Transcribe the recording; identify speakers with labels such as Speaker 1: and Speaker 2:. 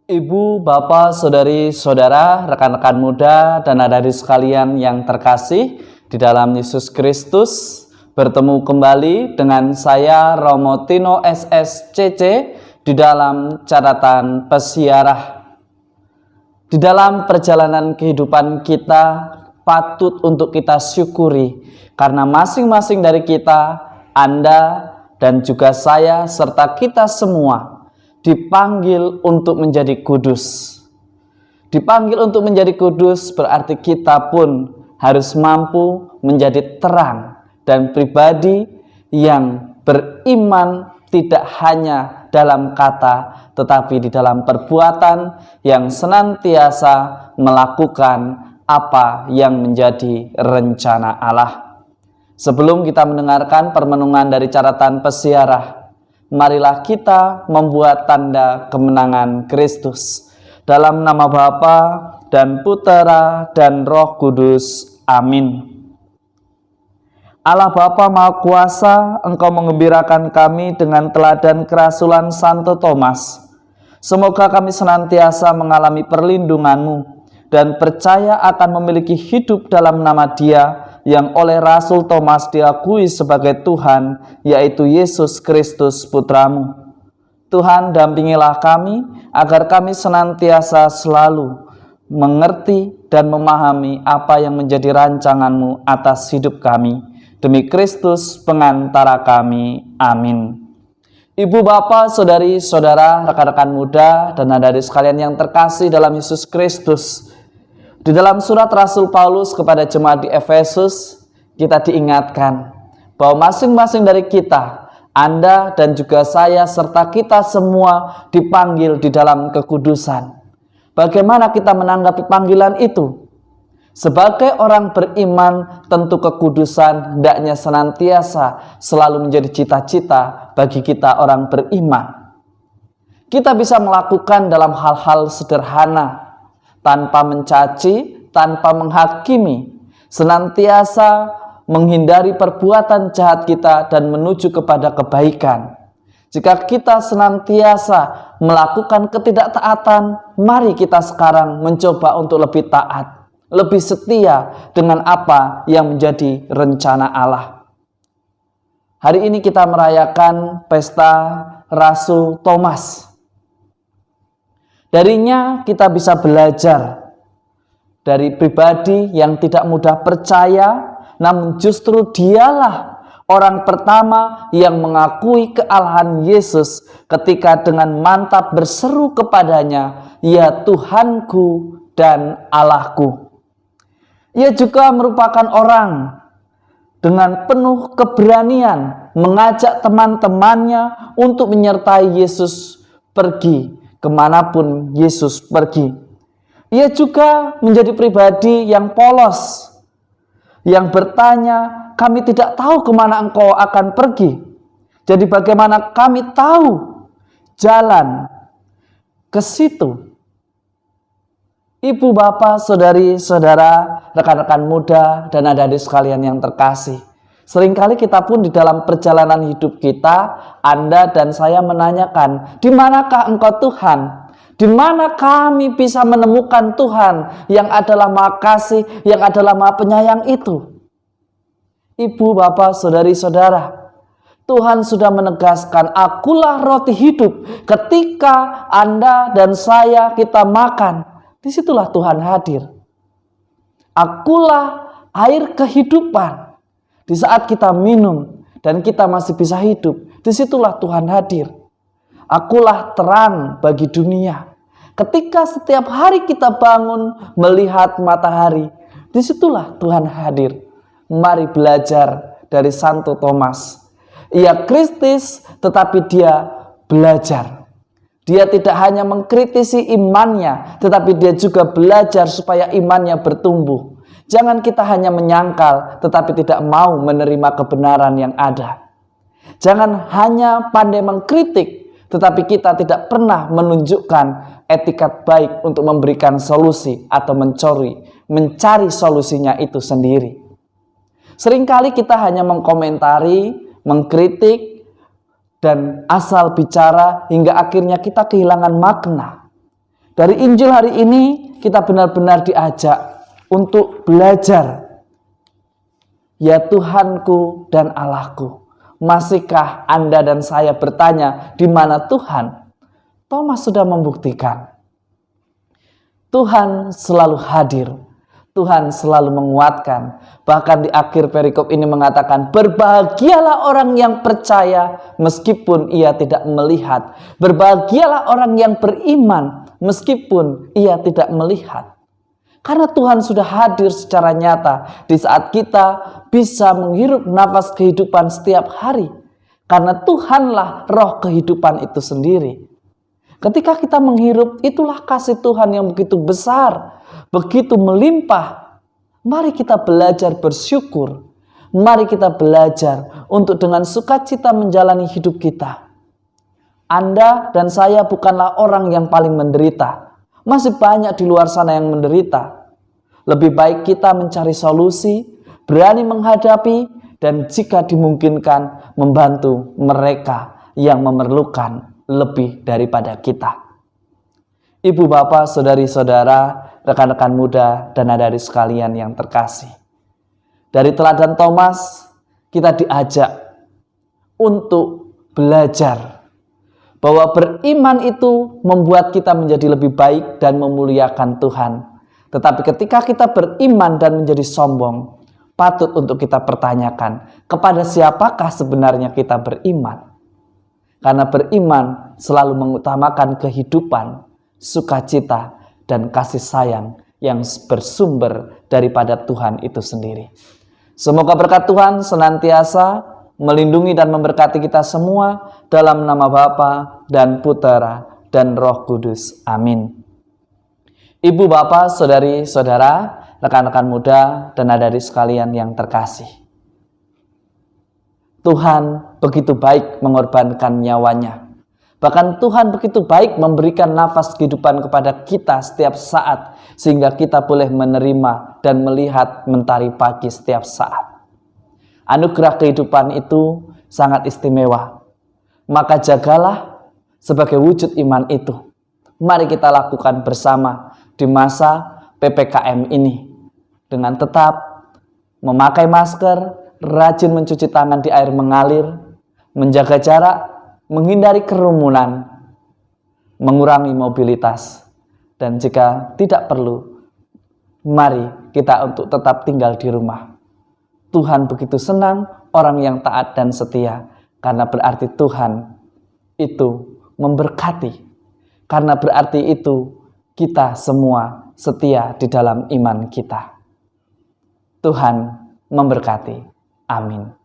Speaker 1: Ibu, bapak, saudari, saudara, rekan-rekan muda, dan adik-adik sekalian yang terkasih di dalam Yesus Kristus, bertemu kembali dengan saya Romo Tino SSCC di dalam catatan pesiarah. Di dalam perjalanan kehidupan kita patut untuk kita syukuri karena masing-masing dari kita, Anda dan juga saya serta kita semua dipanggil untuk menjadi kudus. Dipanggil untuk menjadi kudus berarti kita pun harus mampu menjadi terang dan pribadi yang beriman tidak hanya dalam kata tetapi di dalam perbuatan yang senantiasa melakukan apa yang menjadi rencana Allah. Sebelum kita mendengarkan permenungan dari catatan pesiarah, marilah kita membuat tanda kemenangan Kristus. Dalam nama Bapa dan Putera dan Roh Kudus. Amin. Allah Bapa Maha Kuasa, Engkau menggembirakan kami dengan teladan kerasulan Santo Thomas. Semoga kami senantiasa mengalami perlindungan-Mu dan percaya akan memiliki hidup dalam nama Dia yang oleh Rasul Thomas diakui sebagai Tuhan, yaitu Yesus Kristus Putra-Mu. Tuhan, dampingilah kami agar kami senantiasa selalu mengerti dan memahami apa yang menjadi rancangan-Mu atas hidup kami. Demi Kristus pengantara kami. Amin. Ibu, bapak, saudari, saudara, rekan-rekan muda, dan adik-adik sekalian yang terkasih dalam Yesus Kristus, di dalam surat Rasul Paulus kepada jemaat di Efesus, kita diingatkan bahwa masing-masing dari kita, Anda dan juga saya, serta kita semua dipanggil di dalam kekudusan. Bagaimana kita menanggapi panggilan itu? Sebagai orang beriman, tentu kekudusan hendaknya senantiasa selalu menjadi cita-cita bagi kita orang beriman. Kita bisa melakukan dalam hal-hal sederhana, tanpa mencaci, tanpa menghakimi, senantiasa menghindari perbuatan jahat kita dan menuju kepada kebaikan. Jika kita senantiasa melakukan ketidaktaatan, mari kita sekarang mencoba untuk lebih taat, lebih setia dengan apa yang menjadi rencana Allah. Hari ini kita merayakan pesta Rasul Thomas. Darinya kita bisa belajar dari pribadi yang tidak mudah percaya, namun justru dialah orang pertama yang mengakui kealahan Yesus ketika dengan mantap berseru kepadanya, "Ya Tuhanku dan Allahku." Ia juga merupakan orang dengan penuh keberanian mengajak teman-temannya untuk menyertai Yesus pergi kemanapun Yesus pergi. Ia juga menjadi pribadi yang polos, yang bertanya, "Kami tidak tahu kemana Engkau akan pergi. Jadi bagaimana kami tahu jalan ke situ?" Ibu, bapak, saudari, saudara, rekan-rekan muda, dan adik-adik sekalian yang terkasih, seringkali kita pun di dalam perjalanan hidup kita, Anda dan saya menanyakan, di manakah Engkau Tuhan? Di mana kami bisa menemukan Tuhan yang adalah Maha Kasih, yang adalah Maha Penyayang itu? Ibu, bapak, saudari, saudara, Tuhan sudah menegaskan, "Akulah roti hidup." Ketika Anda dan saya kita makan, disitulah Tuhan hadir. "Akulah air kehidupan." Di saat kita minum dan kita masih bisa hidup, disitulah Tuhan hadir. "Akulah terang bagi dunia." Ketika setiap hari kita bangun melihat matahari, disitulah Tuhan hadir. Mari belajar dari Santo Thomas. Ia kritis tetapi dia belajar. Dia tidak hanya mengkritisi imannya, tetapi dia juga belajar supaya imannya bertumbuh. Jangan kita hanya menyangkal, tetapi tidak mau menerima kebenaran yang ada. Jangan hanya pandai mengkritik, tetapi kita tidak pernah menunjukkan etikat baik untuk memberikan solusi atau mencari solusinya itu sendiri. Seringkali kita hanya mengkomentari, mengkritik, dan asal bicara hingga akhirnya kita kehilangan makna. Dari Injil hari ini kita benar-benar diajak untuk belajar. Ya Tuhanku dan Allahku, masihkah Anda dan saya bertanya, di mana Tuhan? Thomas sudah membuktikan. Tuhan selalu hadir. Tuhan selalu menguatkan. Bahkan di akhir perikop ini mengatakan, berbahagialah orang yang percaya meskipun ia tidak melihat. Berbahagialah orang yang beriman meskipun ia tidak melihat. Karena Tuhan sudah hadir secara nyata di saat kita bisa menghirup nafas kehidupan setiap hari. Karena Tuhanlah roh kehidupan itu sendiri. Ketika kita menghirup, itulah kasih Tuhan yang begitu besar, begitu melimpah. Mari kita belajar bersyukur. Mari kita belajar untuk dengan sukacita menjalani hidup kita. Anda dan saya bukanlah orang yang paling menderita. Masih banyak di luar sana yang menderita. Lebih baik kita mencari solusi, berani menghadapi, dan jika dimungkinkan membantu mereka yang memerlukan lebih daripada kita. Ibu, bapak, saudari-saudara, rekan-rekan muda, dan adik-adik sekalian yang terkasih. Dari teladan Thomas, kita diajak untuk belajar bahwa beriman itu membuat kita menjadi lebih baik dan memuliakan Tuhan. Tetapi ketika kita beriman dan menjadi sombong, patut untuk kita pertanyakan, kepada siapakah sebenarnya kita beriman? Karena beriman selalu mengutamakan kehidupan, sukacita, dan kasih sayang yang bersumber daripada Tuhan itu sendiri. Semoga berkat Tuhan senantiasa melindungi dan memberkati kita semua dalam nama Bapa dan Putera dan Roh Kudus. Amin. Ibu, bapak, saudari-saudara, rekan-rekan muda, dan adik-adik sekalian yang terkasih. Tuhan begitu baik mengorbankan nyawanya. Bahkan Tuhan begitu baik memberikan nafas kehidupan kepada kita setiap saat, sehingga kita boleh menerima dan melihat mentari pagi setiap saat. Anugerah kehidupan itu sangat istimewa. Maka jagalah sebagai wujud iman itu. Mari kita lakukan bersama di masa PPKM ini. Dengan tetap memakai masker, rajin mencuci tangan di air mengalir, menjaga jarak, menghindari kerumunan, mengurangi mobilitas, dan jika tidak perlu, mari kita untuk tetap tinggal di rumah. Tuhan begitu senang orang yang taat dan setia, karena berarti Tuhan itu memberkati, karena berarti itu kita semua setia di dalam iman kita. Tuhan memberkati. Amin.